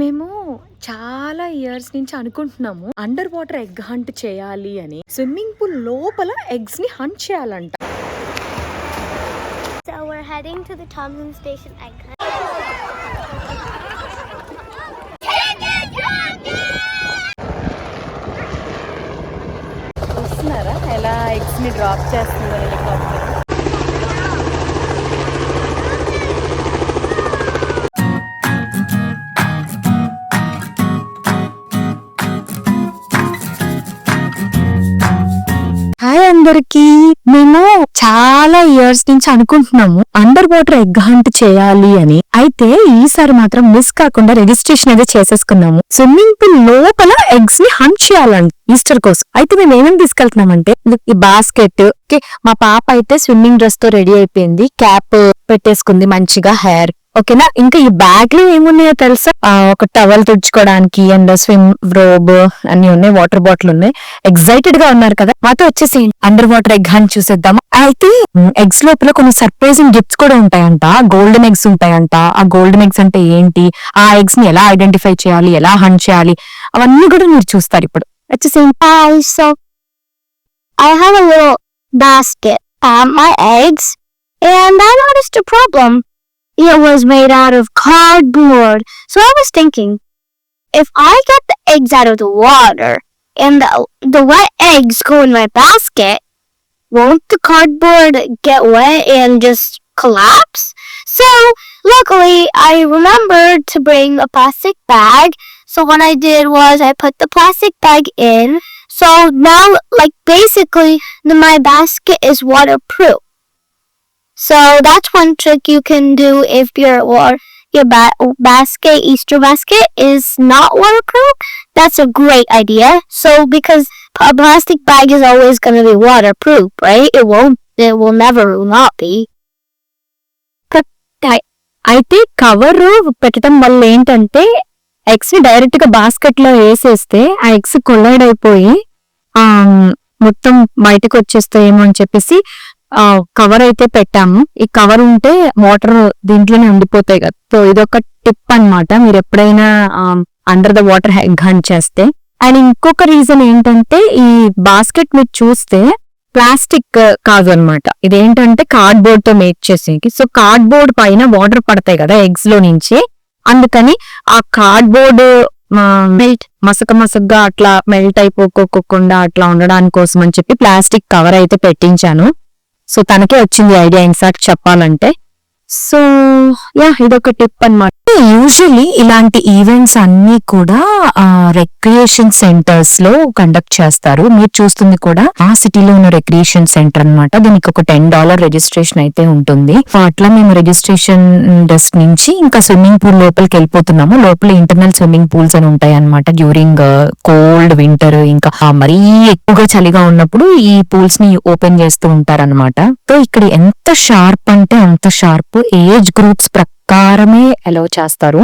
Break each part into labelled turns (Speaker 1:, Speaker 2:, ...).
Speaker 1: మేము చాలా ఇయర్స్ నుంచి అనుకుంటున్నాము అండర్ వాటర్ ఎగ్ హంట్ చేయాలి అని. స్విమ్మింగ్ పూల్ లోపల ఎగ్స్ ని హంట్ చేయాలంట.
Speaker 2: So we're heading to the Thompson Station egg hunt.
Speaker 1: చూస్తున్నారా ఎలా ఎగ్స్ ని డ్రాప్ చేస్తుందో హెలికాప్టర్. హాయ్ అందరికి. మేము చాలా ఇయర్స్ నుంచి అనుకుంటున్నాము అండర్ వాటర్ ఎగ్ హంట్ చేయాలి అని. అయితే ఈసారి మాత్రం మిస్ కాకుండా రిజిస్ట్రేషన్ అయితే చేసేసుకున్నాము. స్విమ్మింగ్ పూల్ లోపల ఎగ్స్ ని హంట్ చేయాలంట ఈస్టర్ కోసం. అయితే మేము ఏమేమి తీసుకెళ్తున్నామంటే ఈ బాస్కెట్. మా పాప అయితే స్విమ్మింగ్ డ్రెస్ తో రెడీ అయిపోయింది, క్యాప్ పెట్టేసుకుంది మంచిగా, హెయిర్ ఓకేనా. ఇంకా ఈ బ్యాగ్ లో ఏమున్నాయో తెలుసా? ఒక టవల్ తుడుచుకోవడానికి అండ్ స్విమ్ రోబ్ అన్ని ఉన్నాయి, వాటర్ బాటిల్ ఉన్నాయి. ఎక్సైటెడ్ గా ఉన్నారు కదా, మాతో వచ్చేసి అండర్ వాటర్ ఎగ్ హంట్ చూసేద్దాం. అయితే ఎగ్స్ లోపల కొన్ని సర్ప్రైజింగ్ గిఫ్ట్స్ కూడా ఉంటాయంట. గోల్డెన్ ఎగ్స్ ఉంటాయంట. ఆ గోల్డెన్ ఎగ్స్ అంటే ఏంటి, ఆ ఎగ్స్ ని ఎలా ఐడెంటిఫై చేయాలి, ఎలా హంట్ చేయాలి, అవన్నీ కూడా మీరు చూస్తారు ఇప్పుడు. వచ్చేసి
Speaker 2: So I have a little basket, my eggs, and I noticed a problem. It was made out of cardboard. So I was thinking, if I get the eggs out of the water and the wet eggs go in my basket, won't the cardboard get wet and just collapse? So luckily I remembered to bring a plastic bag. So what I did was I put the plastic bag in. So now, like, basically my basket is waterproof. So that's one trick you can do if your basket, Easter basket, is not waterproof. That's a great idea. So because a plastic bag is always going to be waterproof, right? It will never not be.
Speaker 1: అయితే cover పెట్టడం వల్ల ఏంటంటే eggs ని direct గా basket లో వేసేస్తే ఆ eggs collide అయిపోయి మొత్తం బయటకు వచ్చేస్తాయేమో అని చెప్పేసి కవర్ అయితే పెట్టాము. ఈ కవర్ ఉంటే వాటర్ దీంట్లోనే ఉండిపోతాయి కదా. సో ఇదొక టిప్ అన్నమాట మీరు ఎప్పుడైనా under the water egg hunt చేస్తే. అండ్ ఇంకొక రీజన్ ఏంటంటే ఈ బాస్కెట్ మీరు చూస్తే ప్లాస్టిక్ కాదు అనమాట, ఇదేంటంటే కార్డ్బోర్డ్ తో మేక్ చేసేకి. సో కార్డ్బోర్డ్ పైన వాటర్ పడతాయి కదా ఎగ్స్ లో నుంచి, అందుకని ఆ కార్డ్బోర్డ్ మెల్ట్ మసకగా అట్లా మెల్ట్ అయిపోకోకుండా అట్లా ఉండడానికి కోసం అని చెప్పి ప్లాస్టిక్ కవర్ అయితే పెట్టించాను. సో తనకే వచ్చింది ఐడియా ఇన్ఫాక్ట్ చెప్పాలంటే. సో ఇదొక టిప్ అన్నమాట. యూజువల్లీ ఇలాంటి ఈవెంట్స్ అన్ని కూడా రిక్రియేషన్ సెంటర్స్ లో కండక్ట్ చేస్తారు. మీరు చూస్తుంది కూడా ఆ సిటీలో ఉన్న రిక్రియేషన్ సెంటర్ అన్నమాట. దీనికి ఒక $10 రిజిస్ట్రేషన్ అయితే ఉంటుంది. అట్లా మేము రిజిస్ట్రేషన్ డెస్క్ నుంచి ఇంకా స్విమ్మింగ్ పూల్ లోపలికి వెళ్ళిపోతున్నాము. లోపల ఇంటర్నల్ స్విమ్మింగ్ పూల్స్ అని ఉంటాయి అనమాట. డ్యూరింగ్ కోల్డ్ వింటర్ ఇంకా మరీ ఎక్కువగా చలిగా ఉన్నప్పుడు ఈ పూల్స్ ని ఓపెన్ చేస్తూ ఉంటారన్నమాట. సో ఇక్కడ ఎంత షార్ప్ అంటే అంత షార్ప్. ఏజ్ గ్రూప్స్ ప్రకారమే అలౌ చేస్తారు.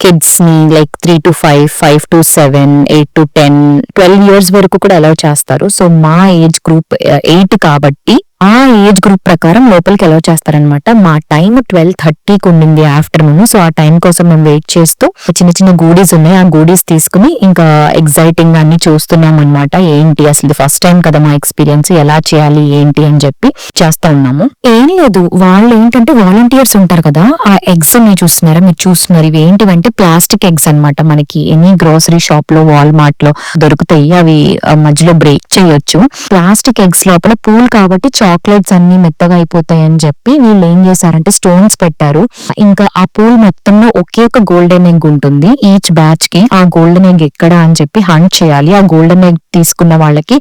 Speaker 1: కిడ్స్ ని like 3 to 5, 5 to 7, 8 to 10, 12 years వరకు కూడా అలౌ చేస్తారు. సో మా ఏజ్ గ్రూప్ 8 కాబట్టి ఆ ఏజ్ గ్రూప్ ప్రకారం లోపలికి అలౌ చేస్తారనమాట. మా టైం 12:30కి ఉండింది ఆఫ్టర్నూన్. సో ఆ టైం కోసం మేము వెయిట్ చేస్తూ చిన్న చిన్న గూడీస్ ఉన్నాయి, ఆ గూడీస్ తీసుకుని ఇంకా ఎగ్జైటింగ్ గా అన్ని చూస్తున్నాం అనమాట. ఏంటి అసలు ఫస్ట్ టైం కదా మా ఎక్స్పీరియన్స్, ఎలా చేయాలి ఏంటి అని చెప్పి చేస్తా ఉన్నాము. ఏం లేదు, వాళ్ళు ఏంటంటే వాలంటీర్స్ ఉంటారు కదా, ఆ ఎగ్స్ అన్ని చూస్తున్నారా మీరు చూస్తున్నారు. ఇవి ఏంటివంటే ప్లాస్టిక్ ఎగ్స్ అనమాట. మనకి ఎనీ గ్రోసరీ షాప్ లో, వాల్మార్ట్ లో దొరుకుతాయి. అవి మధ్యలో బ్రేక్ చేయొచ్చు. ప్లాస్టిక్ ఎగ్స్ లోపల పూల్ కాబట్టి చాక్లెట్స్ అన్ని మెత్తగా అయిపోతాయి అని చెప్పి వీళ్ళు ఏం చేశారంటే స్టోన్స్ పెట్టారు. ఇంకా ఆ పూల్ మొత్తంలో ఒకే ఒక గోల్డెన్ ఎగ్ ఉంటుంది. ఈచ్ బ్యాచ్ కి ఆ గోల్డెన్ ఎగ్ ఎక్కడ అని చెప్పి హంట్ చేయాలి. ఆ గోల్డెన్ ఎగ్ తీసుకున్న వాళ్ళకి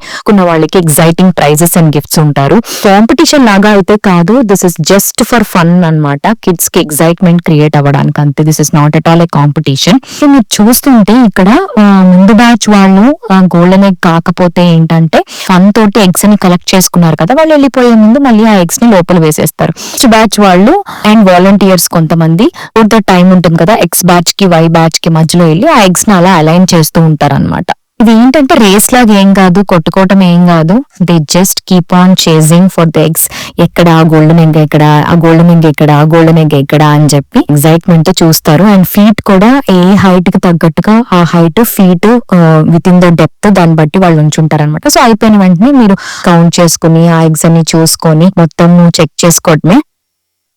Speaker 1: ఎగ్జైటింగ్ ప్రైజెస్ అండ్ గిఫ్ట్స్ ఉంటారు. కాంపిటీషన్ లాగా అయితే కాదు, this is just for fun అన్నమాట. కిడ్స్ కి ఎగ్జైట్మెంట్ క్రియేట్ అవ్వడానికి అంతే. This is not at all A competition. So మీరు చూస్తుంటే ఇక్కడ ముందు బ్యాచ్ వాళ్ళు గోల్డెన్ ఎగ్ కాకపోతే ఏంటంటే ఫన్ తోటి ఎగ్స్ ని కలెక్ట్ చేసుకున్నారు కదా, వాళ్ళు వెళ్ళిపోయే ముందు మళ్ళీ ఆ ఎగ్స్ ని లోపల వేసేస్తారు. నెక్స్ట్ బ్యాచ్ వాళ్ళు అండ్ వాలంటీర్స్ కొంతమంది టైం ఉంటుంది కదా, ఎక్స్ బ్యాచ్ కి వై బ్యాచ్ కి మధ్యలో వెళ్ళి ఆ ఎగ్స్ ని అలా అలైన్ చేస్తూ ఉంటారు అనమాట. ఇది ఏంటంటే రేస్ లాగా ఏం కాదు, కొట్టుకోవటం ఏం కాదు. They just keep on chasing for the eggs. ఎక్కడ గోల్డెన్ ఎగ్, ఎక్కడ ఆ గోల్డెన్ ఎగ్, ఎక్కడ ఆ గోల్డెన్ ఎగ్, ఎక్కడ అని చెప్పి ఎగ్జైట్మెంట్ తో చూస్తారు. అండ్ ఫీట్ కూడా ఏ హైట్ కి తగ్గట్టుగా ఆ height feet with in the depth దాన్ని బట్టి వాళ్ళు ఉంచుంటారు అనమాట. సో అయిపోయిన వెంటనే మీరు కౌంట్ చేసుకుని ఆ ఎగ్స్ అన్ని చూసుకొని మొత్తం చెక్ చేసుకోవడమే.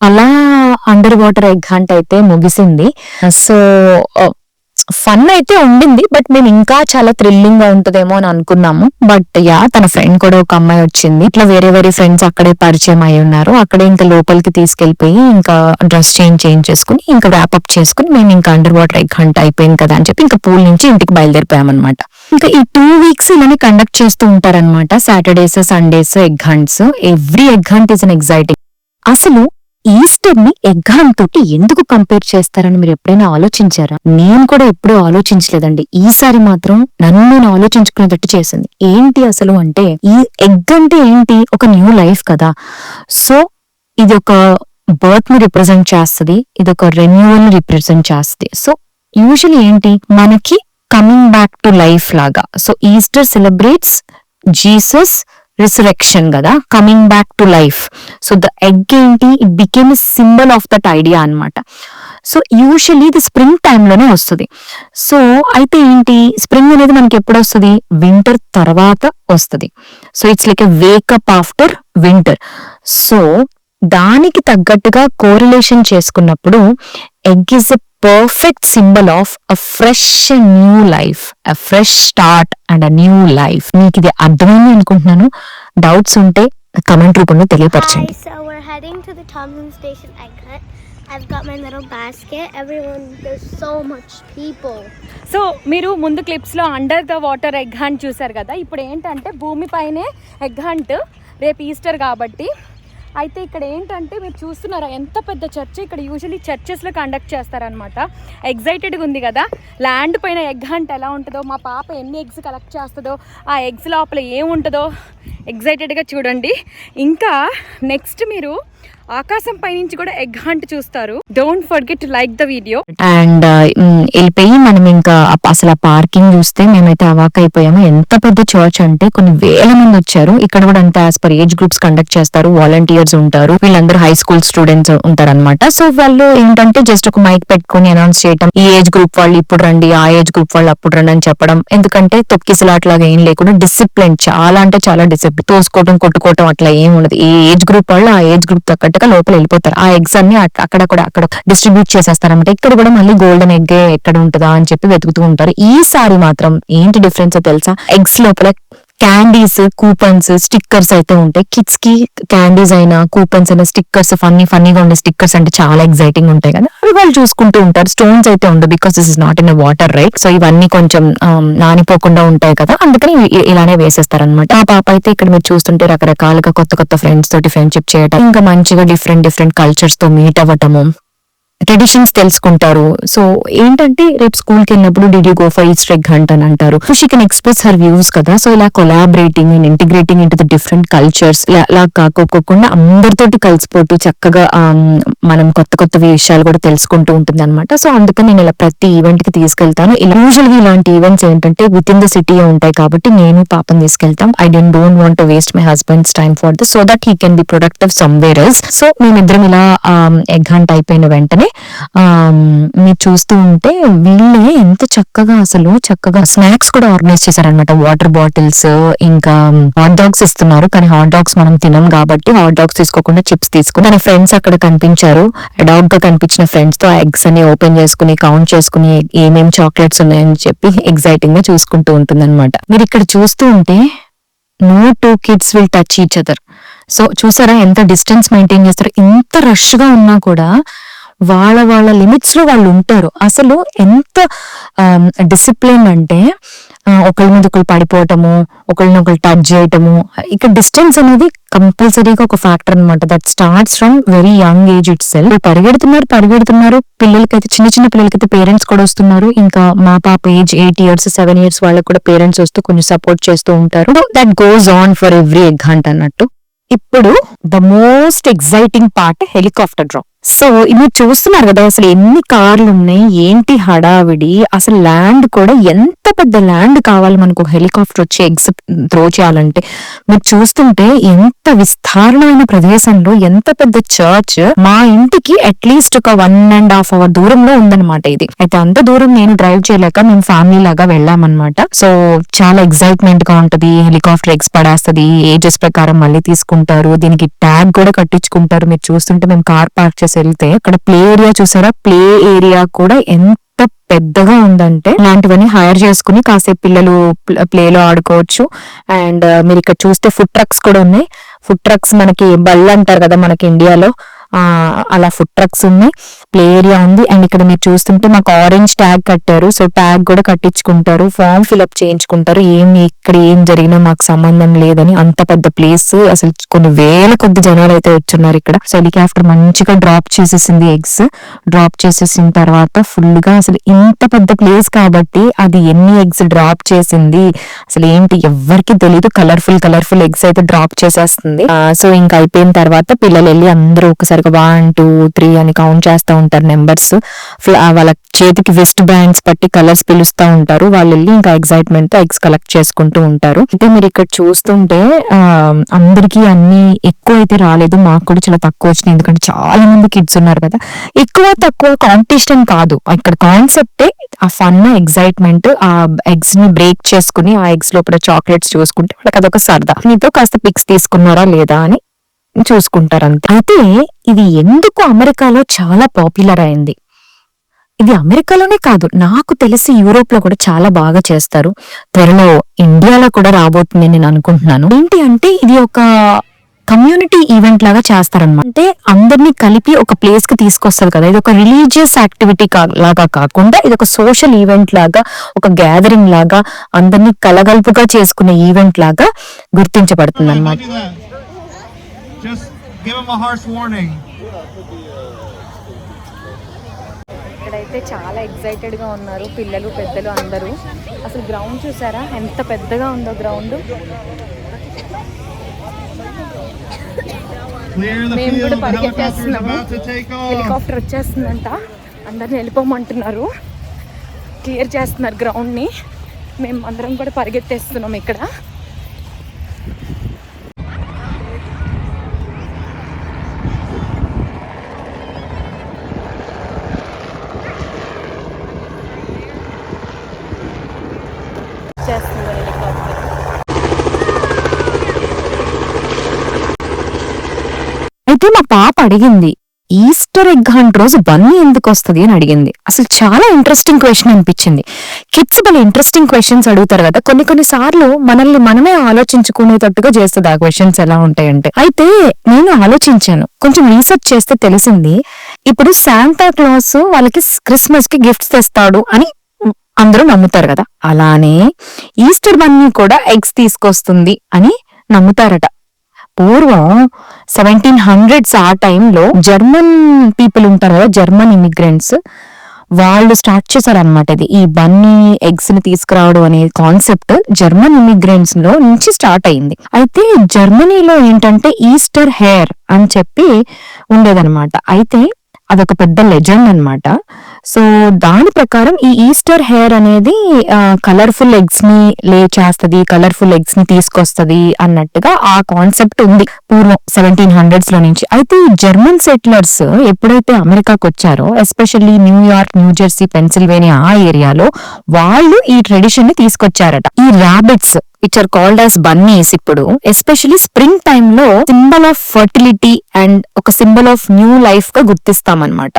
Speaker 1: అలా అండర్ వాటర్ ఎగ్ హంట్ అయితే ముగిసింది. సో ఫన్ అయితే ఉండింది, బట్ మేము ఇంకా చాలా థ్రిల్లింగ్ గా ఉంటదేమో అని అనుకున్నాము. బట్ తన ఫ్రెండ్ కూడా ఒక అమ్మాయి వచ్చింది. ఇట్లా వేరే వేరే ఫ్రెండ్స్ అక్కడే పరిచయం అయి ఉన్నారు. అక్కడే ఇంకా లోపలికి తీసుకెళ్లిపోయి ఇంకా డ్రెస్ చేంజ్ చేసుకుని ఇంకా ర్యాప్ అప్ చేసుకుని మేము ఇంకా అండర్ వాటర్ ఎగ్ హంట్ అయిపోయింది కదా అని చెప్పి ఇంకా పూల్ నుంచి ఇంటికి బయలుదేరిపోయామన్నమాట. ఇంకా ఈ 2 weeks ఇలానే కండక్ట్ చేస్తూ ఉంటారనమాట. Saturdays, Sundays egg haunts. Every egg hunt is an exciting. అసలు ఈస్టర్ ని ఎగ్ హంట్ తోటి ఎందుకు కంపేర్ చేస్తారని మీరు ఎప్పుడైనా ఆలోచించారా? నేను కూడా ఎప్పుడూ ఆలోచించలేదండి. ఈసారి మాత్రం నన్ను నేను ఆలోచించుకునేటట్టు చేసింది. ఏంటి అసలు అంటే, ఈ ఎగ్ అంటే ఏంటి? ఒక న్యూ లైఫ్ కదా. సో ఇది ఒక బర్త్ ని రిప్రజెంట్ చేస్తుంది, ఇది ఒక రెన్యూవల్ ని రిప్రజెంట్ చేస్తుంది. సో యూజువల్లీ ఏంటి, మనకి కమింగ్ బ్యాక్ టు లైఫ్ లాగా. So Easter celebrates Jesus resurrection కదా, coming back to life. So the egg ఏంటి, it became a symbol of that idea అన్నమాట. సో యూజువల్లీ ఇది స్ప్రింగ్ టైమ్ లోనే వస్తుంది. సో అయితే ఏంటి, స్ప్రింగ్ అనేది మనకి ఎప్పుడు వస్తుంది? వింటర్ తర్వాత వస్తుంది. So it's like a wake up after winter. So దానికి తగ్గట్టుగా కోరిలేషన్ చేసుకున్నప్పుడు egg is a perfect symbol of a fresh new life, a fresh start and a new life. మీకు ఇది అర్థమైంది అనుకుంటున్నాను. డౌట్స్ ఉంటే కమెంట్ రూపంలో తెలియపరచండి.
Speaker 2: Hi, so we're heading to the Thompson Station egg hunt. I've got my little basket. Everyone, there's so much people.
Speaker 3: So మీరు ముందు క్లిప్స్లో under the water egg hunt చూసారు కదా. ఇప్పుడు ఏంటంటే భూమిపైనే ఎగ్ హంట్, రేపు ఈస్టర్ కాబట్టి. అయితే ఇక్కడ ఏంటంటే మీరు చూస్తున్నారా ఎంత పెద్ద చర్చ్. ఇక్కడ యూజువల్లీ చర్చెస్లో కండక్ట్ చేస్తారనమాట. ఎగ్జైటెడ్గా ఉంది కదా, ల్యాండ్ పైన ఎగ్ హంట్ ఎలా ఉంటుందో, మా పాప ఎన్ని ఎగ్స్ కలెక్ట్ చేస్తుందో, ఆ ఎగ్స్ లోపల ఏముంటుందో ఎగ్జైటెడ్గా చూడండి. ఇంకా నెక్స్ట్ మీరు ఆకాశం పైనుంచి కూడా ఎగ్ హంట్ చూస్తారు. Don't forget to like the video.
Speaker 1: And వెళ్ళిపోయి మనం ఇంకా అసలు ఆ పార్కింగ్ చూస్తే మేమైతే అవాక్ అయిపోయాము. ఎంత పెద్ద చర్చ్ అంటే కొన్ని వేల మంది వచ్చారు. ఇక్కడ కూడా అంతా as per age groups conduct చేస్తారు, వాలంటీర్స్ ఉంటారు, వీళ్ళందరూ హై స్కూల్ స్టూడెంట్స్ ఉంటారు అనమాట. సో వాళ్ళు ఏంటంటే జస్ట్ ఒక మైక్ పెట్టుకుని అనౌన్స్ చేయడం, ఈ ఏజ్ గ్రూప్ వాళ్ళు ఇప్పుడు రండి, ఆ ఏజ్ గ్రూప్ వాళ్ళు అప్పుడు రండి అని చెప్పడం. ఎందుకంటే తొక్కిసలాట్లాగా ఏం లేకుండా డిసిప్లిన్, చాలా అంటే చాలా డిసిప్లిన్. తోసుకోవడం, కొట్టుకోవటం అట్లా ఏం ఉండదు. ఏ ఏజ్ గ్రూప్ వాళ్ళు ఆ ఏజ్ గ్రూప్ తగ్గట్టు లోపల వెళ్ళిపోతారు. ఆ ఎగ్స్ అన్ని అక్కడ డిస్ట్రిబ్యూట్ చేసేస్తారన్నమాట. ఇక్కడ కూడా మళ్ళీ గోల్డెన్ ఎగ్ ఎక్కడ ఉంటుందా అని చెప్పి వెతుకుతూ ఉంటారు. ఈసారి మాత్రం ఏంటి డిఫరెన్స్ తెలుసా? ఎగ్స్ లోపల క్యాండీస్, కూపన్స్, స్టిక్కర్స్ అయితే ఉంటాయి. కిడ్స్ కి క్యాండీస్ అయినా, కూపన్స్ అయినా, స్టిక్కర్స్, ఫన్నీగా ఉండే స్టిక్కర్స్ అంటే చాలా ఎగ్జైటింగ్ ఉంటాయి కదా, అవి వాళ్ళు చూసుకుంటూ ఉంటారు. స్టోన్స్ అయితే ఉండవు, because this is not in water, right? So ఇవన్నీ కొంచెం నానిపోకుండా ఉంటాయి కదా, అందుకని ఇలానే వేసేస్తారనమాట. ఆ పాప అయితే ఇక్కడ మీరు చూస్తుంటే రకరకాలుగా కొత్త ఫ్రెండ్స్ తోటి ఫ్రెండ్షిప్ చేయటం, ఇంకా మంచిగా డిఫరెంట్ కల్చర్స్ తో మీట్ అవ్వటము, ట్రెడిషన్స్ తెలుసుకుంటారు. సో ఏంటంటే రేపు స్కూల్ కి వెళ్ళినప్పుడు did you go for Easter egg hunt అని అంటారు. So she can express her views కదా. సో ఇలా collaborating and integrating into the different cultures, ఇలా కాకోకుండా అందరితోటి కలిసిపోతూ చక్కగా మనం కొత్త విషయాలు కూడా తెలుసుకుంటూ ఉంటుంది అనమాట. సో అందుకని నేను ఇలా ప్రతి ఈవెంట్ కి తీసుకెళ్తాను. యూజువల్గా ఇలాంటి ఈవెంట్స్ ఏంటంటే విత్ ఇన్ ద సిటీ ఉంటాయి కాబట్టి నేను పాపని తీసుకెళ్తాం. I don't want to waste my husband's time for this, so that he can be productive somewhere else. So మేమిద్దరం ఇలా ఎగ్ హంట్ అయిపోయిన వెంటనే మీరు చూస్తూ ఉంటే వీళ్ళే ఎంత చక్కగా స్నాక్స్ కూడా ఆర్గనైజ్ చేశారనమాట. వాటర్ బాటిల్స్, ఇంకా హాట్ డాగ్స్ ఇస్తున్నారు. కానీ హాట్ డాగ్స్ మనం తినం కాబట్టి హాట్ డాగ్స్ తీసుకోకుండా చిప్స్ తీసుకుని, మన ఫ్రెండ్స్ అక్కడ కనిపించారు. అడౌట్ గా కనిపించిన ఫ్రెండ్స్ తో ఆ ఎగ్స్ అన్ని ఓపెన్ చేసుకుని, కౌంట్ చేసుకుని ఏమేమి చాక్లెట్స్ ఉన్నాయని చెప్పి ఎగ్జైటింగ్ గా చూసుకుంటూ ఉంటుంది అనమాట. మీరు ఇక్కడ చూస్తూ ఉంటే no two kids will touch each other. So చూసారా ఎంత డిస్టెన్స్ మెయింటైన్ చేస్తారు. ఇంత రష్ గా ఉన్నా కూడా వాళ్ళ లిమిట్స్ లో వాళ్ళు ఉంటారు. అసలు ఎంత డిసిప్లిన్ అంటే ఒకళ్ళ మీద ఒకళ్ళు పడిపోవటము, ఒకళ్ళనొకళ్ళు టచ్ చేయటము. ఇక్కడ డిస్టెన్స్ అనేది కంపల్సరీగా ఒక ఫ్యాక్టర్ అనమాట. That starts from very young age itself. పరిగెడుతున్నారు. పిల్లలకైతే, చిన్న పిల్లలకైతే పేరెంట్స్ కూడా వస్తున్నారు. ఇంకా మా పాప ఏజ్ 8 years 7 years వాళ్ళకి కూడా పేరెంట్స్ వస్తూ కొంచెం సపోర్ట్ చేస్తూ ఉంటారు. That goes on for every egg hunt అన్నట్టు. ఇప్పుడు the most exciting part, helicopter drop. So మీరు చూస్తున్నారు కదా అసలు ఎన్ని కార్లు ఉన్నాయి, ఏంటి హడావిడి, అసలు ల్యాండ్ కూడా ఎంత పెద్ద ల్యాండ్ కావాలి మనకు హెలికాప్టర్ వచ్చి ఎగ్స్ త్రో చేయాలంటే. మీరు చూస్తుంటే ఎంత విస్తారణమైన ప్రదేశంలో ఎంత పెద్ద చర్చ్, మా ఇంటికి అట్లీస్ట్ ఒక 1.5 hour దూరంలో ఉందన్నమాట ఇది. అయితే అంత దూరం నేను డ్రైవ్ చేయలేక మేము ఫ్యామిలీ లాగా వెళ్ళామన్నమాట. సో చాలా ఎక్సైట్మెంట్ గా ఉంటది, హెలికాప్టర్ ఎగ్స్ పడేస్తది, ఏజెస్ ప్రకారం మళ్ళీ తీసుకుంటారు, దీనికి ట్యాగ్ కూడా కట్టించుకుంటారు. మీరు చూస్తుంటే మేము కార్ పార్క్ చేసి వెళ్తే అక్కడ ప్లే ఏరియా చూసారా, ప్లే ఏరియా కూడా ఎంత పెద్దగా ఉందంటే ఇలాంటివన్నీ హైర్ చేసుకుని కాసేపు పిల్లలు ప్లేలో ఆడుకోవచ్చు. అండ్ మీరు ఇక్కడ చూస్తే ఫుడ్ ట్రక్స్ కూడా ఉన్నాయి. ఫుడ్ ట్రక్స్ మనకి బళ్ళు అంటారు కదా మనకి ఇండియాలో, అలా ఫుడ్ ట్రక్స్ ఉన్నాయి, ప్లే ఏరియా ఉంది. అండ్ ఇక్కడ మీరు చూస్తుంటే మాకు ఆరెంజ్ ట్యాగ్ కట్టారు, సో ట్యాగ్ కూడా కట్టించుకుంటారు, ఫామ్ ఫిల్అప్ చేయించుకుంటారు. ఇక్కడ ఏం జరిగినా మాకు సంబంధం లేదని, అంత పెద్ద ప్లేస్, అసలు కొన్ని వేల కొద్ది జనాలు అయితే వచ్చున్నారు ఇక్కడ. సో హెలికాప్టర్ మంచిగా డ్రాప్ చేసేసింది, ఎగ్స్ డ్రాప్ చేసేసిన తర్వాత ఫుల్ గా అసలు ఇంత పెద్ద ప్లేస్ కాబట్టి అది ఎన్ని ఎగ్స్ డ్రాప్ చేసింది అసలు ఏంటి ఎవ్వరికి తెలియదు. కలర్ఫుల్ ఎగ్స్ అయితే డ్రాప్ చేసేస్తుంది. సో ఇంకా అయిపోయిన తర్వాత పిల్లలు వెళ్ళి అందరూ ఒకసారి 1, 2, 3 అని కౌంట్ చేస్తా ఉంటారు నెంబర్స్. వాళ్ళ చేతికి వెస్ట్ బ్యాండ్స్ పట్టి కలర్స్ పిలుస్తా ఉంటారు. వాళ్ళు వెళ్ళి ఇంకా ఎక్సైట్మెంట్ తో ఎగ్స్ కలెక్ట్ చేసుకుంటూ ఉంటారు. అయితే మీరు ఇక్కడ చూస్తుంటే అందరికీ అన్ని ఎక్కువ అయితే రాలేదు, మాకు కూడా చాలా తక్కువ వచ్చినాయి, ఎందుకంటే చాలా మంది కిడ్స్ ఉన్నారు కదా. ఎక్కువ తక్కువ కాంపిటీషన్ కాదు, ఇక్కడ కాన్సెప్టే ఆ ఫన్, ఎక్సైట్మెంట్, ఆ ఎగ్స్ ని బ్రేక్ చేసుకుని ఆ ఎగ్స్ లోపల చాక్లెట్స్ చూసుకుంటే వాళ్ళకి అదొక సరదా. మీతో కాస్త పిక్స్ తీసుకున్నారా లేదా అని చూసుకుంటారు అంతే. అయితే ఇది ఎందుకు అమెరికాలో చాలా పాపులర్ అయింది, ఇది అమెరికాలోనే కాదు నాకు తెలిసి యూరోప్ లో కూడా చాలా బాగా చేస్తారు. త్వరలో ఇండియాలో కూడా రాబోతుంది నేను అనుకుంటున్నాను. ఏంటి అంటే ఇది ఒక కమ్యూనిటీ ఈవెంట్ లాగా చేస్తారన్నమాట. అంటే అందరినీ కలిపి ఒక ప్లేస్ కి తీసుకొస్తారు కదా, ఇది ఒక రిలీజియస్ యాక్టివిటీ లాగా కాకుండా ఇది ఒక సోషల్ ఈవెంట్ లాగా, ఒక గ్యాదరింగ్ లాగా, అందరినీ కలగలుపుగా చేసుకునే ఈవెంట్ లాగా గుర్తించబడుతుంది అన్నమాట.
Speaker 3: ఇక్కడైతే చాలా ఎక్సైటెడ్ గా ఉన్నారు పిల్లలు పెద్దలు అందరూ. అసలు గ్రౌండ్ చూసారా ఎంత పెద్దగా ఉందో గ్రౌండ్. మేము కూడా పరిగెత్తేస్తున్నాము, హెలికాప్టర్ వచ్చేస్తుందంట, అందరిని వెళ్ళిపోమంటున్నారు, క్లియర్ చేస్తున్నారు గ్రౌండ్ ని. మేము అందరం కూడా పరిగెత్తేస్తున్నాం ఇక్కడ.
Speaker 1: అయితే మా పాప అడిగింది ఈస్టర్ ఎగ్ హంట్ రోజు బన్నీ ఎందుకు వస్తుంది అని అడిగింది. అసలు చాలా ఇంట్రెస్టింగ్ క్వశ్చన్ అనిపించింది. కిడ్స్ భలే ఇంట్రెస్టింగ్ క్వశ్చన్స్ అడుగుతారు కదా, కొన్ని సార్లు మనల్ని మనమే ఆలోచించుకునేటట్టుగా చేస్తుంది ఆ క్వశ్చన్స్ ఎలా ఉంటాయంటే. అయితే నేను ఆలోచించాను, కొంచెం రీసెర్చ్ చేస్తే తెలిసింది, ఇప్పుడు శాంతా క్లాస్ వాళ్ళకి క్రిస్మస్ కి గిఫ్ట్స్ తెస్తాడు అని అందరూ నమ్ముతారు కదా, అలానే ఈస్టర్ బన్నీ కూడా ఎగ్స్ తీసుకొస్తుంది అని నమ్ముతారట. పూర్వం 1700s ఆ టైంలో జర్మన్ పీపుల్ ఉంటారు కదా, జర్మన్ ఇమిగ్రెంట్స్, వాళ్ళు స్టార్ట్ చేశారనమాట ఇది. ఈ బన్నీ ఎగ్స్ ని తీసుకురావడం అనే కాన్సెప్ట్ జర్మన్ ఇమిగ్రెంట్స్ లో నుంచి స్టార్ట్ అయింది. అయితే జర్మనీలో ఏంటంటే ఈస్టర్ హెయిర్ అని చెప్పి ఉండేదన్నమాట. అయితే అదొక పెద్ద లెజెండ్ అన్నమాట. సో దాని ప్రకారం ఈ ఈస్టర్ హెయిర్ అనేది కలర్ఫుల్ ఎగ్స్ ని లే చేస్తుంది, కలర్ఫుల్ ఎగ్స్ ని తీసుకొస్తుంది అన్నట్టుగా ఆ కాన్సెప్ట్ ఉంది పూర్వం 1700s లో నుంచి. అయితే ఈ జర్మన్ సెటిలర్స్ ఎప్పుడైతే అమెరికాకు వచ్చారో, ఎస్పెషల్లీ న్యూయార్క్, న్యూజెర్సీ, పెన్సిల్వేనియా ఆ ఏరియాలో వాళ్ళు ఈ ట్రెడిషన్ ని తీసుకొచ్చారట. ఈ rabbits which are called as bunnies ఇప్పుడు ఎస్పెషల్లీ స్ప్రింగ్ టైమ్ లో సింబల్ ఆఫ్ ఫర్టిలిటీ అండ్ ఒక సింబల్ ఆఫ్ న్యూ లైఫ్ గా గుర్తిస్తామన్నమాట.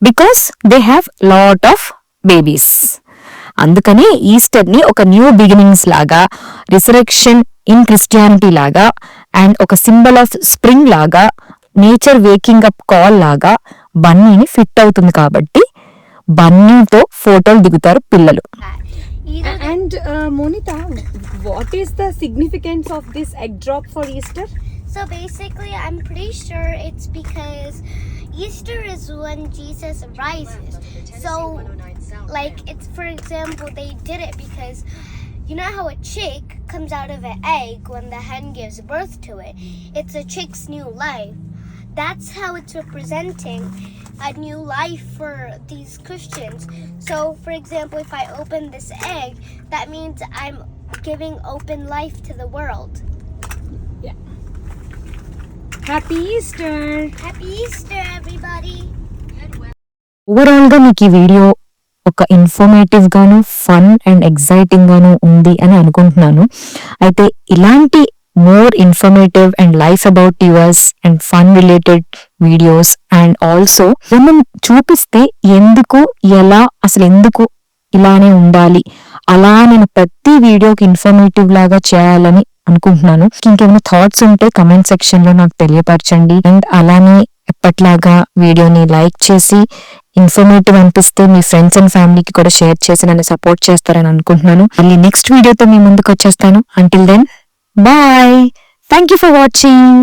Speaker 1: Because they have lot of babies. అందుకని ఈస్టర్ ని ఒక న్యూ బిగినింగ్స్ లాగా, రిసరెక్షన్ ఇన్ క్రిస్టియానిటీ లాగా, అండ్ ఒక సింబల్ ఆఫ్ స్ప్రింగ్ లాగా, నేచర్ వేకింగ్ అప్ కాల్ లాగా బన్నీని ఫిట్ అవుతుంది కాబట్టి బన్నీతో ఫోటోలు దిగుతారు పిల్లలు.
Speaker 3: And Monita, what is the significance of this egg drop for Easter?
Speaker 2: So basically, I'm pretty sure it's because Easter is when Jesus rises. So, like, it's, for example, they did it because you know how a chick comes out of an egg when the hen gives birth to it? It's a chick's new life. that's how it's representing a new life for these Christians. So, for example, if I open this egg, that means I'm giving open life to the world.
Speaker 3: Happy Easter.
Speaker 2: Happy Easter, everybody!
Speaker 1: Overall గా మీకు ఈ video ఒక informative గాను fun and exciting గాను ఉంది అని అనుకుంటున్నాను. అయితే ఇలాంటి more informative and life about yours and fun related videos and also మనం చూపిస్తే ఎందుకు ఎలా అసలు ఎందుకు ఇలానే ఉండాలి అలా నేను ప్రతి వీడియోకి ఇన్ఫర్మేటివ్ లాగా చేయాలని అనుకుంటున్నాను. ఇంకేమైనా థాట్స్ ఉంటే కమెంట్ సెక్షన్ లో నాకు తెలియపరచండి. అండ్ అలానే ఎప్పట్లాగా వీడియోని లైక్ చేసి ఇన్ఫర్మేటివ్ అనిపిస్తే మీ ఫ్రెండ్స్ అండ్ ఫ్యామిలీకి కూడా షేర్ చేసి నన్ను సపోర్ట్ చేస్తారని అనుకుంటున్నాను. మళ్ళీ నెక్స్ట్ వీడియోతో మీ ముందుకు వచ్చేస్తాను. Until then bye. Thank you for watching.